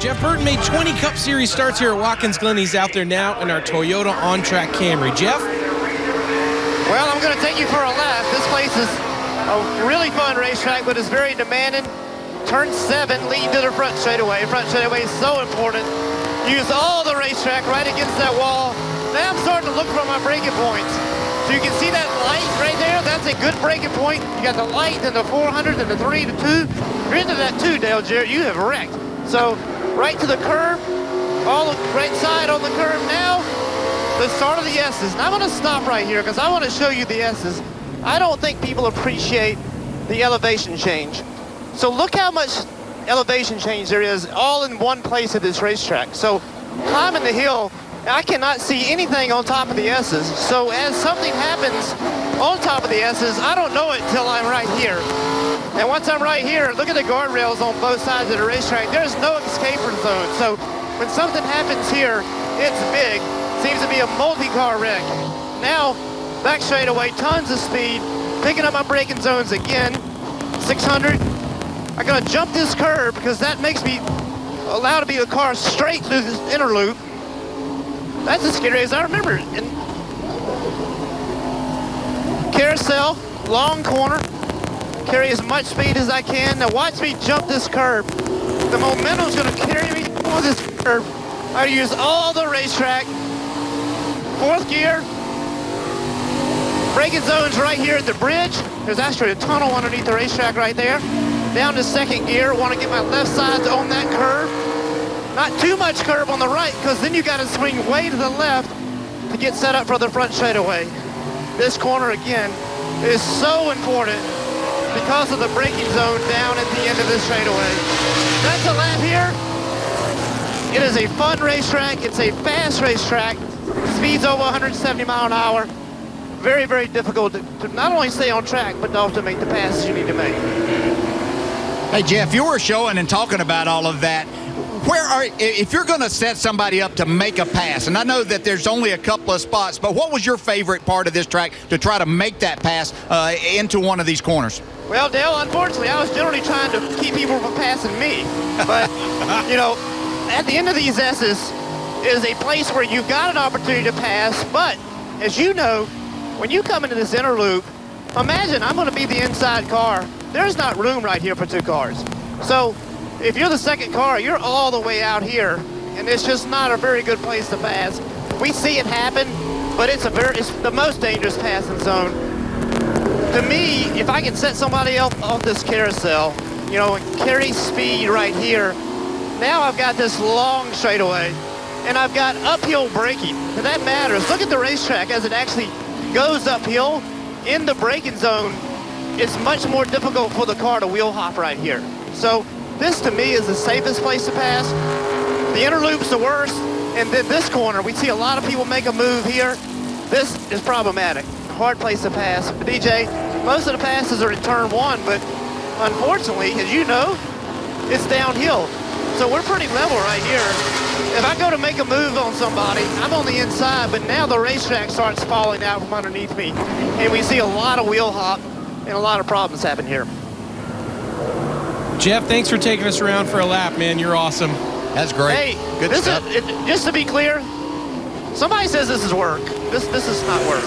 Jeff Burton made 20 Cup Series starts here at Watkins Glen. He's out there now in our Toyota On Track Camry. Jeff? Well, I'm going to take you for a lap. This place is a really fun racetrack, but it's very demanding. Turn 7, lead to the front straightaway. Front straightaway is so important. Use all the racetrack right against that wall. Now I'm starting to look for my braking points. So you can see that light right there. That's a good braking point. You got the light, then the 400, and the 3, the 2. You're into that 2, Dale Jarrett. You have wrecked. So right to the curb, all the right side on the curb now. The start of the S's. And I'm going to stop right here because I want to show you the S's. I don't think people appreciate the elevation change. So look how much elevation change there is all in one place at this racetrack. So climbing the hill, I cannot see anything on top of the S's. So as something happens on top of the S's, I don't know it till I'm right here. And once I'm right here, look at the guardrails on both sides of the racetrack. There's no escape zone. So when something happens here, it's big. Seems to be a multi-car wreck. Now, back straightaway, tons of speed, picking up my braking zones again, 600. I'm gonna jump this curb because that makes me allow to be the car straight through this inner loop. That's as scary as I remember. And carousel, long corner, carry as much speed as I can. Now watch me jump this curb. The momentum's gonna carry me on this curb. I use all the racetrack. 4th gear. Braking zones right here at the bridge. There's actually a tunnel underneath the racetrack right there. Down to 2nd gear. Want to get my left sides on that curve. Not too much curve on the right because then you got to swing way to the left to get set up for the front straightaway. This corner again is so important because of the braking zone down at the end of this straightaway. That's a lap here. It is a fun racetrack. It's a fast racetrack. Speeds over 170 miles an hour. Very, very difficult to not only stay on track, but to also make the passes you need to make. Hey, Jeff, you were showing and talking about all of that. If you're going to set somebody up to make a pass, and I know that there's only a couple of spots, but what was your favorite part of this track to try to make that pass into one of these corners? Well, Dale, unfortunately, I was generally trying to keep people from passing me. But, you know, at the end of these S's is a place where you've got an opportunity to pass. But, as you know, when you come into this inner loop, imagine I'm going to be the inside car. There's not room right here for 2 cars. So if you're the 2nd car, you're all the way out here, and it's just not a very good place to pass. We see it happen, but it's the most dangerous passing zone. To me, if I can set somebody else off this carousel, you know, and carry speed right here, now I've got this long straightaway, and I've got uphill braking, and that matters. Look at the racetrack as it actually goes uphill in the braking zone. It's much more difficult for the car to wheel hop right here. So this to me is the safest place to pass. The inner loop's the worst, and then this corner, we see a lot of people make a move here. This is problematic. Hard place to pass. But DJ, most of the passes are in turn 1, but unfortunately, as you know, it's downhill. So we're pretty level right here. If I go to make a move on somebody, I'm on the inside, but now the racetrack starts falling out from underneath me. And we see a lot of wheel hop and a lot of problems happen here. Jeff, thanks for taking us around for a lap, man. You're awesome. That's great. Hey, good stuff. Just to be clear, somebody says this is work. This is not work.